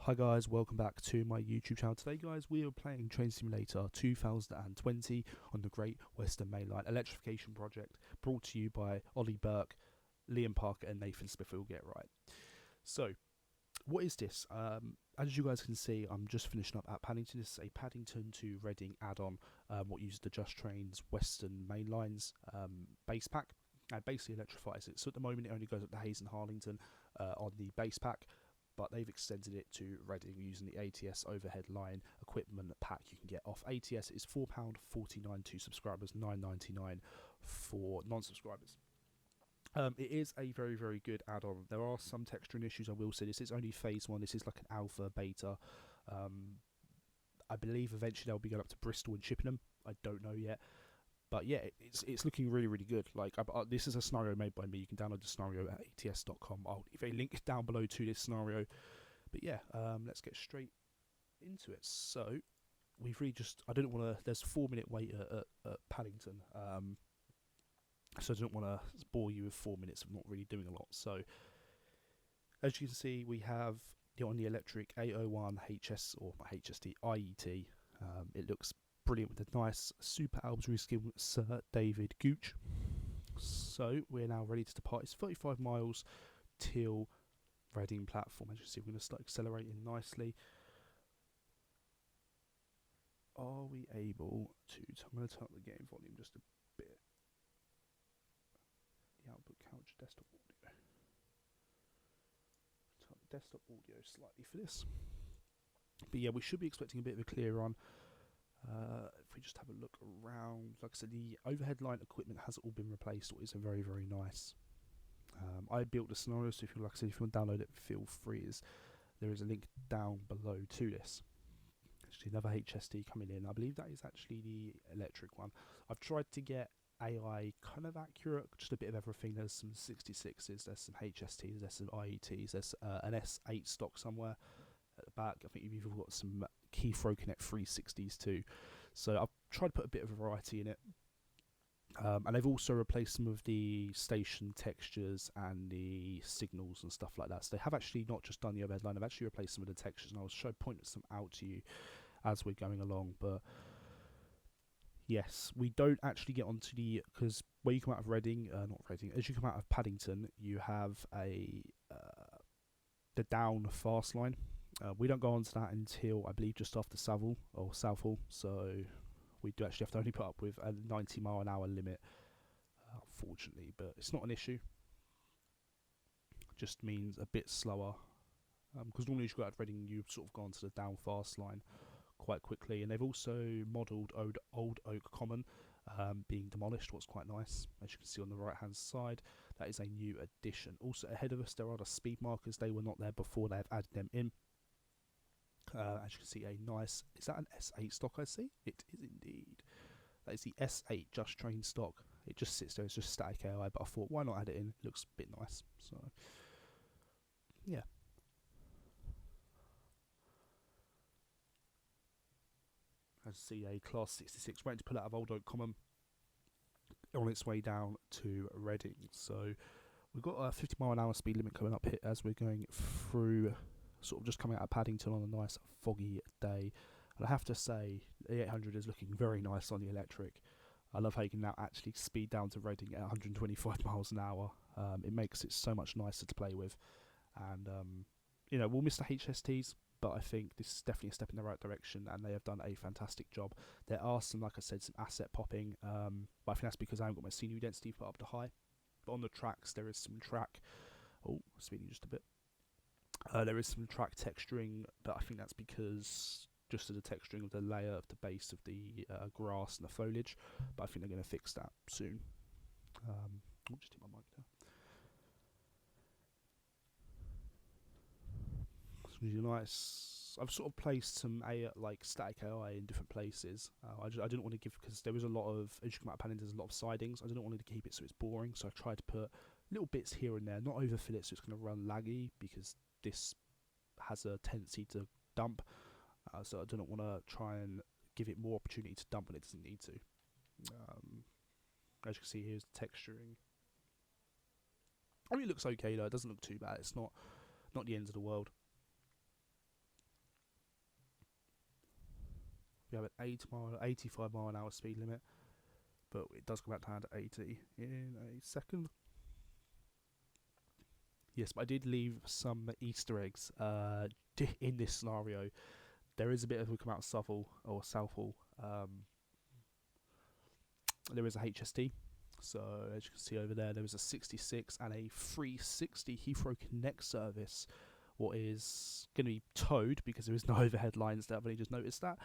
Hi guys, welcome back to my YouTube channel. Today guys, we are playing Train Simulator 2020 on the Great Western Main Line Electrification project, brought to you by Ollie Burke, Liam Parker and Nathan Smith. We'll get right. So, what is this? As you guys can see, I'm just finishing up at Paddington. This is a Paddington to Reading add-on, what uses the Just Trains Western Main Lines base pack, and basically electrifies it. So at the moment it only goes up to Hayes and Harlington on the base pack, but they've extended it to Reading using the ATS overhead line equipment pack you can get off ATS. It's £4.49 to subscribers, $9.99 for non-subscribers. It is a very, very good add-on. There are some texturing issues, I will say. This is only phase 1. This is like an alpha, beta. I believe eventually they'll be going up to Bristol and Chippenham. I don't know yet. But yeah, it's looking really, really good. Like this is a scenario made by me. You can download the scenario at ats.com. I'll leave a link down below to this scenario. But yeah, let's get straight into it. So we've really just, I don't want to, there's a 4-minute wait at Paddington. So I don't want to bore you with 4 minutes of not really doing a lot. So as you can see, we have on the electric A01 HS or HST IET. It looks brilliant with a nice super Albs reskin Sir David Gooch. So we're now ready to depart. It's 35 miles till Reading platform. As you can see, we're going to start accelerating nicely. Are we able to? I'm going to turn up the game volume just a bit. The output couch desktop audio. Turn up the desktop audio slightly for this. But yeah, we should be expecting a bit of a clear run. If we just have a look around, like I said, the overhead line equipment has all been replaced, which is very, very nice. I built the scenario, so if you, like I said, if you want to download it, feel free. There is a link down below to this. Actually, another HST coming in. I believe that is actually the electric one. I've tried to get AI kind of accurate, just a bit of everything. There's some 66s, there's some HSTs, there's some IETs, there's an S8 stock somewhere at the back. I think you've even got some Keythrow Connect 360s too. So I've tried to put a bit of a variety in it. And they've also replaced some of the station textures and the signals and stuff like that. So they have actually not just done the overhead line, they've actually replaced some of the textures, and I'll point some out to you as we're going along. But yes, we don't actually get onto the, because where you come out of Reading, not Reading, as you come out of Paddington, you have the down fast line. We don't go on to that until I believe just after Southall or Southall, so we do actually have to only put up with a 90-mile-an-hour limit, unfortunately, but it's not an issue. It just means a bit slower, because normally as you go out of Reading, you sort of go onto the down fast line quite quickly. And they've also modelled Old Oak Common being demolished, what's quite nice. As you can see on the right hand side, that is a new addition. Also ahead of us there are the speed markers. They were not there before, they've added them in. As you can see, a nice, is that an S8 stock I see? It is indeed. That is the S8 Just Train stock. It just sits there, it's just static AI, but I thought, why not add it in? It looks a bit nice. So, yeah. As you see, a Class 66 waiting to pull out of Old Oak Common on its way down to Reading. So, we've got a 50-mile-an-hour speed limit coming up here as we're going through, sort of just coming out of Paddington on a nice foggy day. And I have to say, the 800 is looking very nice on the electric. I love how you can now actually speed down to Reading at 125 miles an hour. It makes it so much nicer to play with. And, you know, we'll miss the HSTs, but I think this is definitely a step in the right direction, and they have done a fantastic job. There are some, like I said, some asset popping, but I think that's because I haven't got my CPU density put up to high. But on the tracks, there is some track. Oh, speeding just a bit. There is some track texturing, but I think that's because just of the texturing of the layer of the base of the grass and the foliage. But I think they're going to fix that soon. I'll just hit my mic there. It's really nice. I've sort of placed some like static AI in different places. I didn't want to give, because there was a lot of, as you come out of Paddington, there's a lot of sidings. I didn't want to keep it so it's boring, so I tried to put little bits here and there, not overfill it so it's going to run laggy, because this has a tendency to dump, so I don't want to try and give it more opportunity to dump when it doesn't need to. As you can see, here's the texturing. I mean, it looks okay though, it doesn't look too bad, it's not the end of the world. We have an 85 mile an hour speed limit, but it does come out down to 80 in a second. Yes, but I did leave some Easter eggs in this scenario. There is a bit of we come out of Southall or Southall. There is a HST. So as you can see over there is a 66 and a 360 Heathrow Connect service. What is going to be towed because there is no overhead lines there. I've only just noticed that.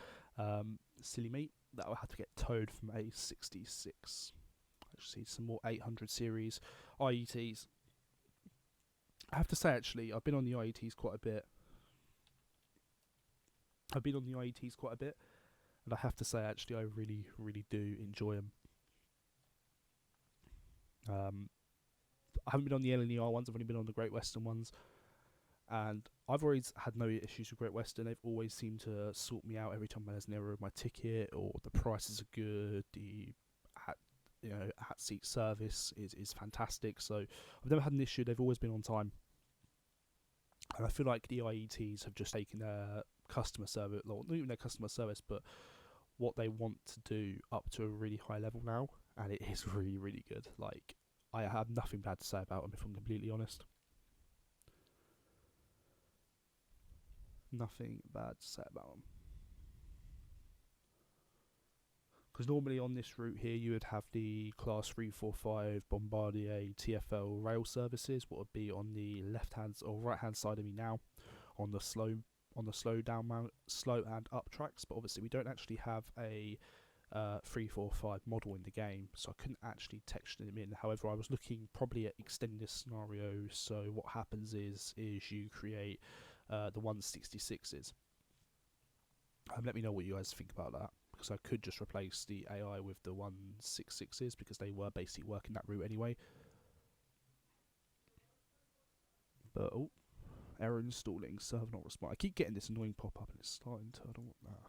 Silly me. That will have to get towed from a 66. I see some more 800 series IETs. I have to say, actually, I've been on the IETs quite a bit. And I have to say, actually, I really, really do enjoy them. I haven't been on the LNER ones. I've only been on the Great Western ones. And I've always had no issues with Great Western. They've always seemed to sort me out every time there's an error with my ticket, or the prices are good, the at seat service is fantastic. So I've never had an issue. They've always been on time. And I feel like the IETs have just taken their customer service, not even their customer service, but what they want to do up to a really high level now. And it is really, really good. Like, I have nothing bad to say about them, if I'm completely honest. Nothing bad to say about them. Because normally on this route here, you would have the Class 345 Bombardier TfL rail services, what would be on the left-hand or right-hand side of me now, on the slow and up tracks. But obviously, we don't actually have a 345 model in the game, so I couldn't actually texture them in. However, I was looking probably at extending this scenario. So what happens is you create the 166s. Let me know what you guys think about that, because I could just replace the AI with the 166s because they were basically working that route anyway. But error installing, server not respond. I keep getting this annoying pop-up and it's starting to, I don't want that.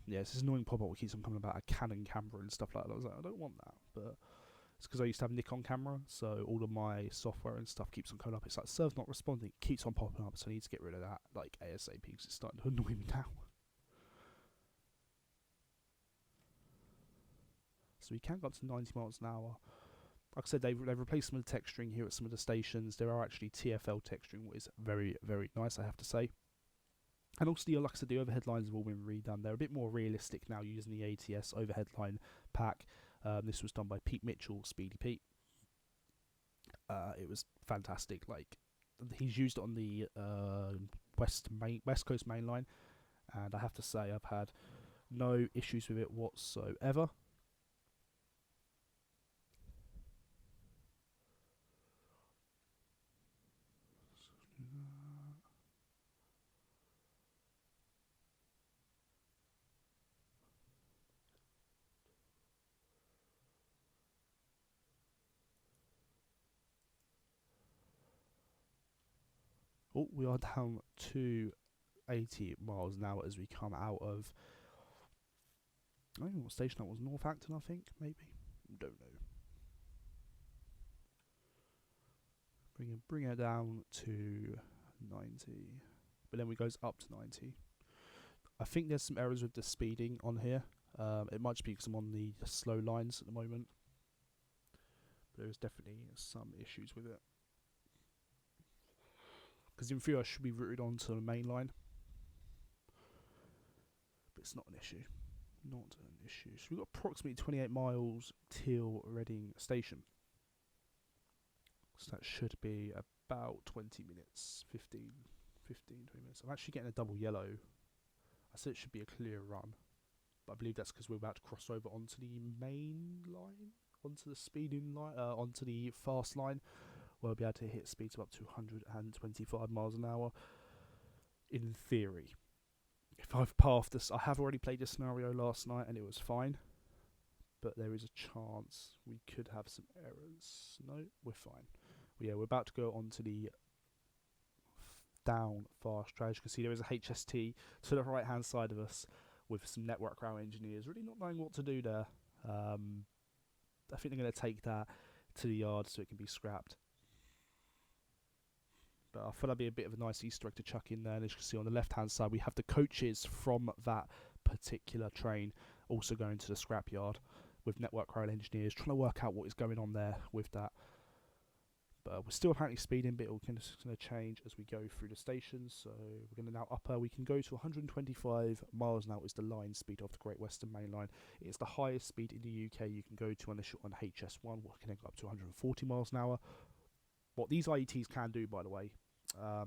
Yeah, it's this annoying pop-up that keeps on coming about a Canon camera and stuff like that. I was like, I don't want that, but it's because I used to have a Nikon camera, so all of my software and stuff keeps on coming up. It's like, server's not responding, it keeps on popping up, so I need to get rid of that, like, ASAP, because it's starting to annoy me now. So we can go up to 90 miles an hour. Like I said, they've replaced some of the texturing here at some of the stations. There are actually TfL texturing, which is very, very nice, I have to say. And also, like I said, the overhead lines have all been redone. They're a bit more realistic now using the ATS overhead line pack. This was done by Pete Mitchell, Speedy Pete. It was fantastic. Like, he's used it on the West Coast main line, and I have to say I've had no issues with it whatsoever. Oh, we are down to 80 miles an hour as we come out of, I don't know what station that was, Northampton, I think, maybe? Don't know. Bring it down to 90, but then we goes up to 90. I think there's some errors with the speeding on here. It might just be because I'm on the slow lines at the moment. But there's definitely some issues with it. Because in theory I should be routed onto the main line. But it's not an issue. Not an issue. So we've got approximately 28 miles till Reading Station. So that should be about 20 minutes, 20 minutes. I'm actually getting a double yellow. I said it should be a clear run, but I believe that's because we're about to cross over onto the main line, onto the speeding line, onto the fast line, where we'll be able to hit speeds of up to 125 miles an hour. In theory, if I've passed this, I have already played this scenario last night and it was fine, but there is a chance we could have some errors. No, we're fine. Yeah, we're about to go on to the down fast track. As you can see, there is a HST to the right hand side of us with some network route engineers really not knowing what to do there. I think they're going to take that to the yard so it can be scrapped. But I thought that'd be a bit of a nice Easter egg to chuck in there. And as you can see on the left-hand side, we have the coaches from that particular train also going to the scrapyard with network rail engineers trying to work out what is going on there with that. But we're still apparently speeding, but it's going to change as we go through the stations. So we're going to now we can go to 125 miles an hour is the line speed of the Great Western Main Line. It's the highest speed in the UK you can go to unless you're on HS1, what can go up to 140 miles an hour. What these IETs can do, by the way, I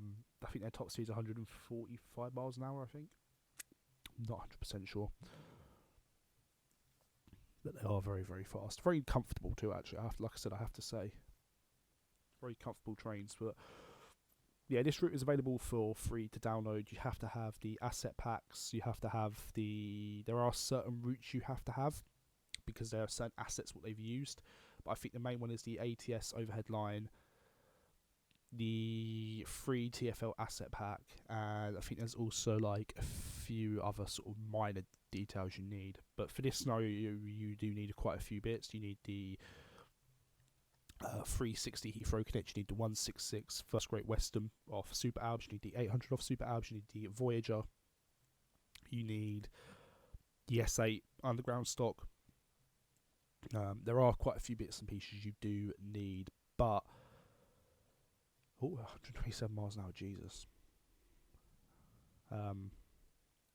think their top speed is 145 miles an hour, I think. I'm not 100% sure. But they are very, very fast. Very comfortable too, actually. Like I said, I have to say. Very comfortable trains. But yeah, this route is available for free to download. You have to have the asset packs. You have to have there are certain routes you have to have because there are certain assets what they've used. But I think the main one is the ATS overhead line, the free TfL asset pack, and I think there's also like a few other sort of minor details you need. But for this scenario, you do need quite a few bits. You need the 360 Heathrow Connect, you need the 166 First Great Western off Super Alps, you need the 800 off Super Alps, you need the Voyager, you need the S8 underground stock. There are quite a few bits and pieces you do need, but 127 miles an hour, Jesus.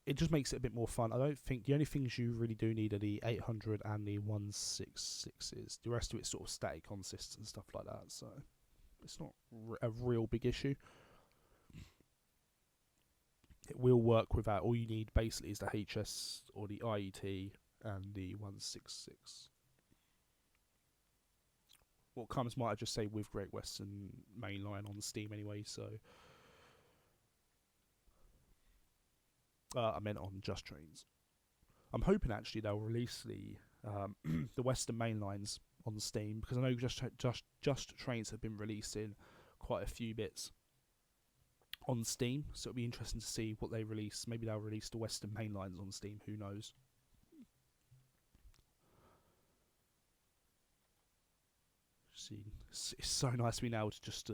It just makes it a bit more fun. I don't think the only things you really do need are the 800 and the 166s. The rest of it's sort of static consists and stuff like that, so it's not a real big issue. It will work without. All you need basically is the HS or the IET and the 166. What comes might I just say with Great Western Main Line on Steam anyway, so I meant on Just Trains. I'm hoping actually they'll release the the Western Main Lines on Steam, because I know Just Trains have been releasing quite a few bits on Steam, so it'll be interesting to see what they release. Maybe they'll release the Western Main Lines on Steam, who knows. See, it's so nice to be now to just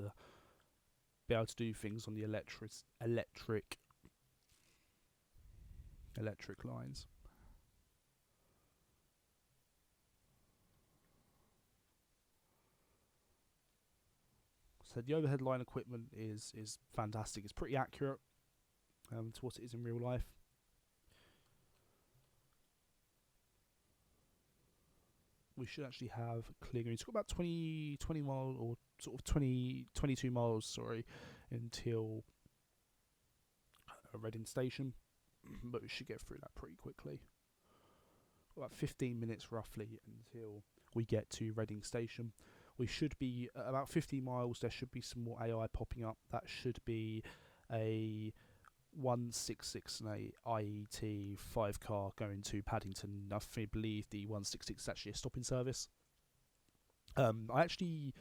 be able to do things on the electric lines. So the overhead line equipment is fantastic. It's pretty accurate to what it is in real life. We should actually have clear green. It's got about 20 miles, or sort of 22 miles, sorry, until Reading Station, but we should get through that pretty quickly. About 15 minutes roughly until we get to Reading Station. We should be at about 50 miles. There should be some more AI popping up. That should be a 166 and a IET 5 car going to Paddington. I believe the 166 is actually a stopping service. I actually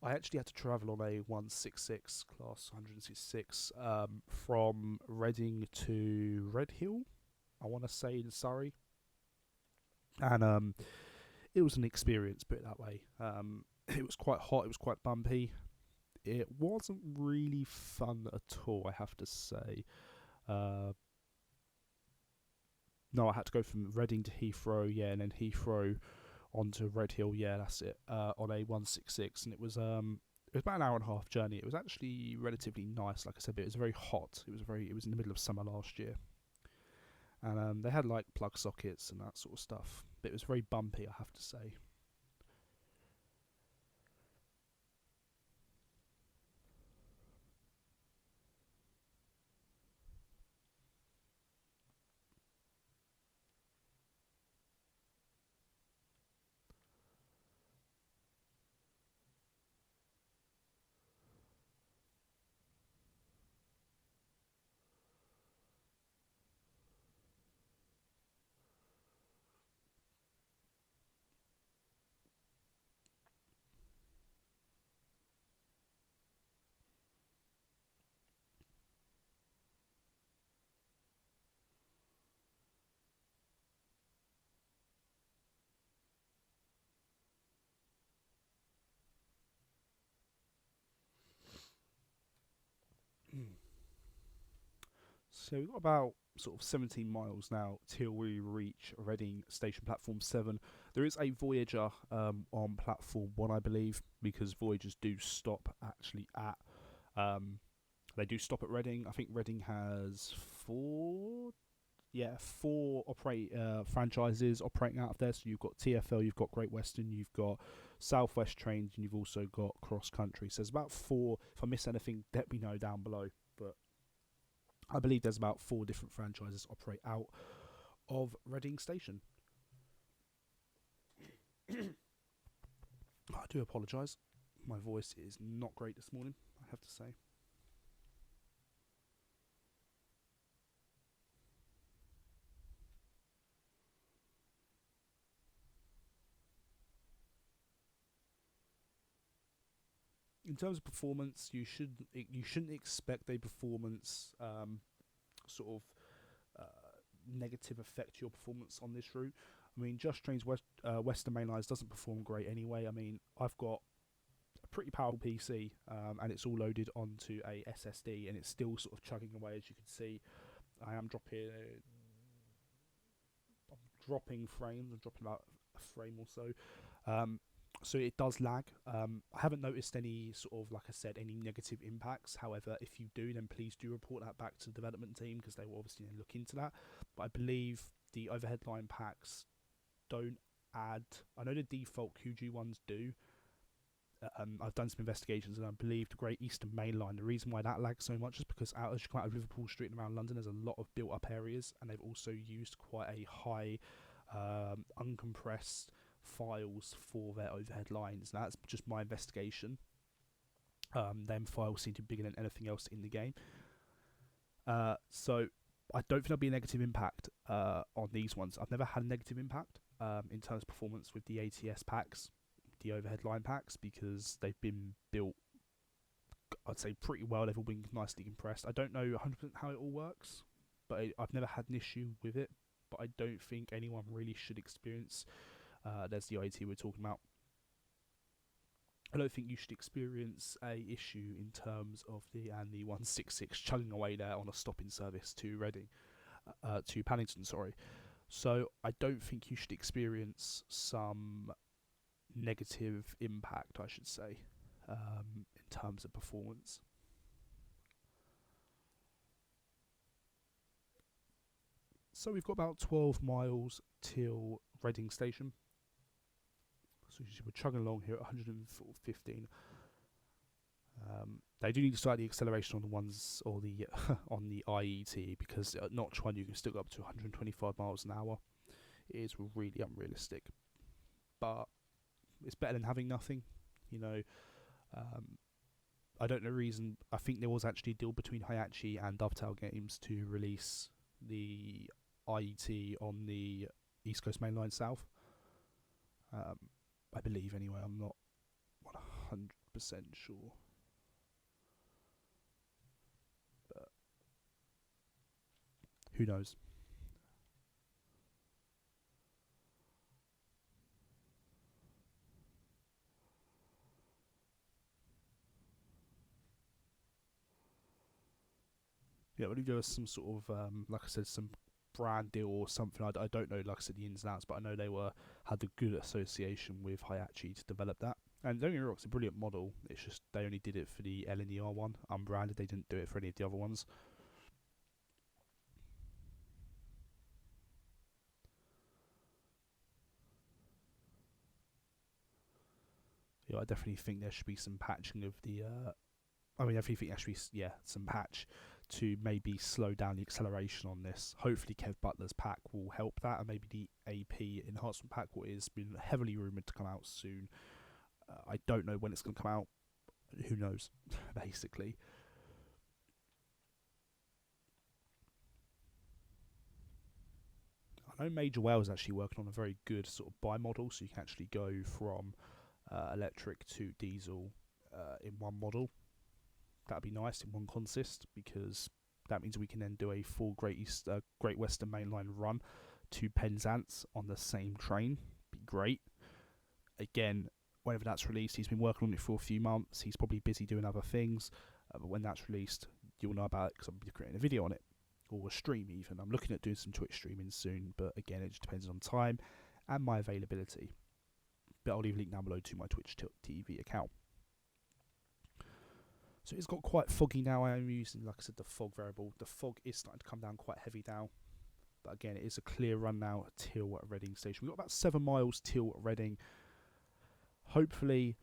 had to travel on a 166 class 166 from Reading to Redhill, I want to say, in Surrey, and it was an experience, put it that way. It was quite hot, it was quite bumpy. It wasn't really fun at all, I have to say. No, I had to go from Reading to Heathrow, and then Heathrow onto Redhill, that's it, on a 166, and it was about an hour and a half journey. It was actually relatively nice, like I said, but it was very hot. It was in the middle of summer last year, and they had like plug sockets and that sort of stuff, but it was very bumpy, I have to say. So we've got about sort of 17 miles now till we reach Reading Station Platform 7. There is a Voyager on Platform 1, I believe, because Voyagers do stop actually at... they do stop at Reading. I think Reading has four franchises operating out of there. So you've got TfL, you've got Great Western, you've got South West Trains, and you've also got Cross Country. So there's about 4. If I miss anything, let me know down below. But I believe there's about 4 different franchises operate out of Reading Station. I do apologise. My voice is not great this morning, I have to say. In terms of performance, you shouldn't expect a performance sort of negative effect to your performance on this route. I mean, Just Trains Western Main Lines doesn't perform great anyway. I mean, I've got a pretty powerful PC and it's all loaded onto a SSD, and it's still sort of chugging away. As you can see, I am dropping frames. I'm dropping about a frame or so. So it does lag. I haven't noticed any sort of, like I said, any negative impacts. However, if you do, then please do report that back to the development team, because they will obviously then look into that. But I believe the overhead line packs don't add... I know the default QG ones do. I've done some investigations, and I believe the Great Eastern Main Line, the reason why that lags so much is because as you come out of Liverpool Street and around London, there's a lot of built-up areas, and they've also used quite a high uncompressed files for their overhead lines. Now, that's just my investigation. Them files seem to be bigger than anything else in the game. So I don't think there'll be a negative impact on these ones. I've never had a negative impact in terms of performance with the ATS packs, the overhead line packs, because they've been built, I'd say, pretty well. They've all been nicely compressed. I don't know 100% how it all works, but I've never had an issue with it. But I don't think anyone really should experience... there's the IET we're talking about. I don't think you should experience a issue in terms of the 166 chugging away there on a stopping service to Reading, to Paddington, sorry. So I don't think you should experience some negative impact, I should say, in terms of performance. So we've got about 12 miles till Reading Station. So we're chugging along here at 115. They do need to start the acceleration on the ones, or the on the IET, because at Notch 1 you can still go up to 125 miles an hour. It is really unrealistic, but it's better than having nothing, you know. I don't know the reason. I think there was actually a deal between Hiachi and Dovetail Games to release the IET on the East Coast Main Line South. I believe, anyway. I'm not 100% sure. But who knows? Yeah, I believe there was some sort of, like I said, some brand deal or something. I don't know, like I said, the ins and outs, but I know they had a good association with Hiachi to develop that. And don't get me wrong, it's a brilliant model. It's just they only did it for the L and the R one, unbranded. They didn't do it for any of the other ones. Yeah, I definitely think there should be some patching of the... I definitely think there should be, some patch to maybe slow down the acceleration on this. Hopefully Kev Butler's pack will help that, and maybe the AP enhancement pack, what is been heavily rumoured to come out soon. I don't know when it's going to come out. Who knows, basically. I know Major Wales is actually working on a very good sort of buy model, so you can actually go from electric to diesel in one model. That'd be nice in one consist, because that means we can then do a full Great Western Mainline run to Penzance on the same train. Be great. Again, whenever that's released, he's been working on it for a few months. He's probably busy doing other things, but when that's released, you'll know about it because I'll be creating a video on it. or a stream even. I'm looking at doing some Twitch streaming soon, but again, it just depends on time and my availability. But I'll leave a link down below to my Twitch TV account. So it's got quite foggy now. I am using, like I said, the fog variable. The fog is starting to come down quite heavy now. But again, it is a clear run now till Reading Station. We've got about 7 miles till Reading. Hopefully,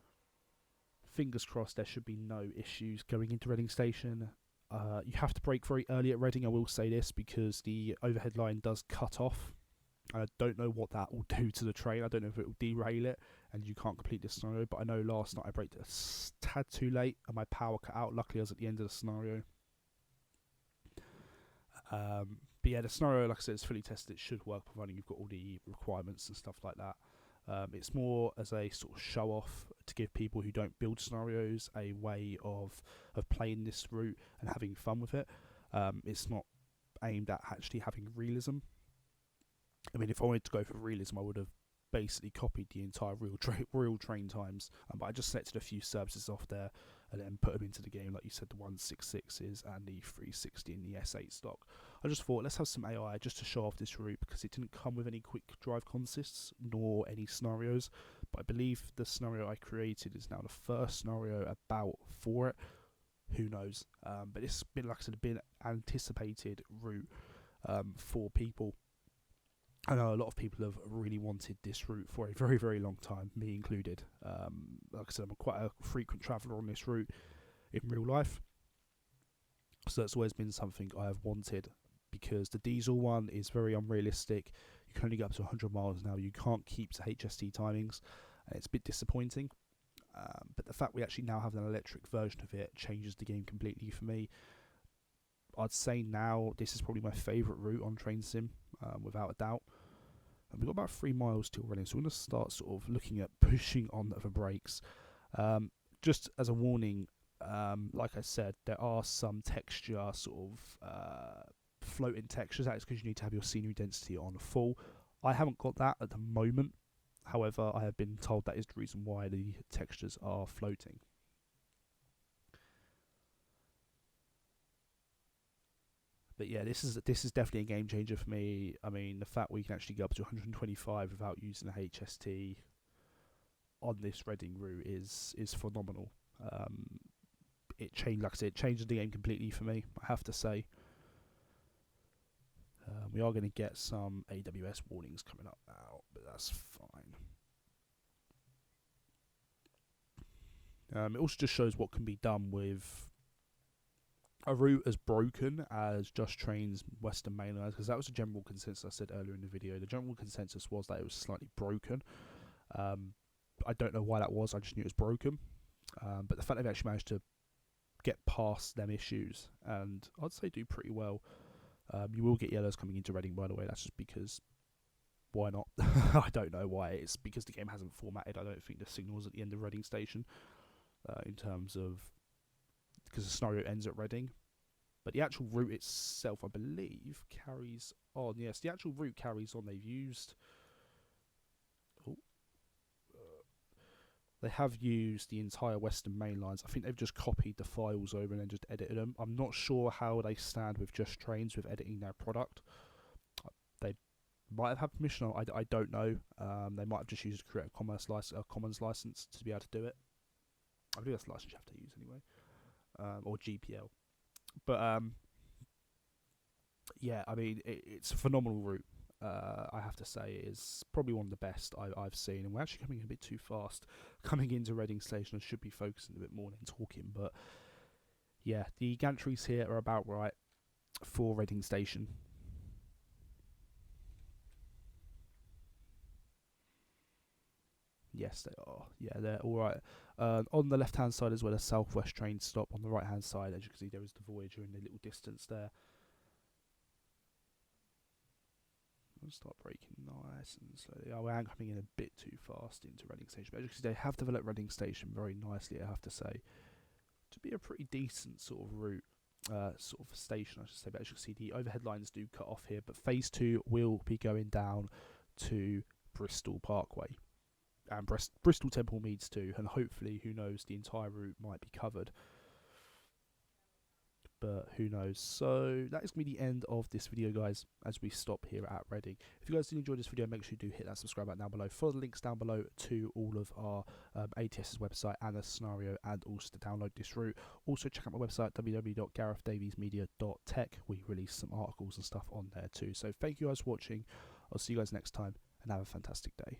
fingers crossed, there should be no issues going into Reading Station. You have to brake very early at Reading, I will say this, because the overhead line does cut off. I don't know what that will do to the train. I don't know if it will derail it and you can't complete this scenario. But I know last night I braked a tad too late and my power cut out. Luckily, I was at the end of the scenario. But yeah, the scenario, like I said, is fully tested. It should work, providing you've got all the requirements and stuff like that. It's more as a sort of show off to give people who don't build scenarios a way of playing this route and having fun with it. It's not aimed at actually having realism. I mean, if I wanted to go for realism, I would have basically copied the entire real train times. But I just selected a few services off there and then put them into the game, like you said, the 166s and the 360 and the S8 stock. I just thought, let's have some AI just to show off this route, because it didn't come with any quick drive consists nor any scenarios. But I believe the scenario I created is now the first scenario about for it. Who knows? But it's been, like I said, been anticipated route for people. I know a lot of people have really wanted this route for a very, very long time, me included. Like I said, I'm quite a frequent traveller on this route in real life. So that's always been something I have wanted, because the diesel one is very unrealistic. You can only go up to 100 miles an hour. You can't keep to HST timings, and it's a bit disappointing. But the fact we actually now have an electric version of it changes the game completely for me. I'd say now this is probably my favourite route on Train Sim, without a doubt. And we've got about 3 miles till Reading, so we're going to start sort of looking at pushing on the brakes. Just as a warning, like I said, there are some texture sort of floating textures. That is because you need to have your scenery density on full. I haven't got that at the moment. However, I have been told that is the reason why the textures are floating. But yeah, this is definitely a game changer for me. I mean, the fact we can actually go up to 125 without using a HST on this Reading route is phenomenal. It changed, like I said, it changed the game completely for me, I have to say. We are going to get some AWS warnings coming up now, but that's fine. It also just shows what can be done with a route as broken as Just Train's Western Main Line, because that was the general consensus I said earlier in the video. The general consensus was that it was slightly broken. I don't know why that was, I just knew it was broken. But the fact they've actually managed to get past them issues, and I'd say do pretty well. You will get yellows coming into Reading, by the way. That's just because, why not? I don't know why. It's because the game hasn't formatted. I don't think the signal's at the end of Reading Station, in terms of, because the scenario ends at Reading. But the actual route itself, I believe, carries on. Yes, the actual route carries on. They've used... They have used the entire Western Main Lines. I think they've just copied the files over and then just edited them. I'm not sure how they stand with Just Trains with editing their product. They might have had permission. I don't know. They might have just used a create a commons license to be able to do it. I believe that's the license you have to use anyway. Or GPL. But yeah, I mean, it's a phenomenal route. I have to say, it is probably one of the best I've seen, and we're actually coming a bit too fast coming into Reading Station. I should be focusing a bit more than talking, but yeah, the gantries here are about right for Reading Station. Yes, they are. Yeah, they're all right. On the left-hand side as well, a Southwest train stop. On the right-hand side, as you can see, there is the Voyager in the little distance there. I'll start braking nice and slowly. Oh, I am coming in a bit too fast into Reading Station. But as you can see, they have developed Reading Station very nicely, I have to say, to be a pretty decent sort of route, sort of station, I should say. But as you can see, the overhead lines do cut off here. But Phase 2 will be going down to Bristol Parkway. And Bristol Temple Meads too. And hopefully, who knows, the entire route might be covered. but who knows. So that is going to be the end of this video, guys, as we stop here at Reading. If you guys did enjoy this video, make sure you do hit that subscribe button down below. Follow the links down below to all of our ATS's website and a scenario, and also to download this route. Also check out my website, www.garethdaviesmedia.tech. We release some articles and stuff on there too. So thank you guys for watching. I'll see you guys next time, and have a fantastic day.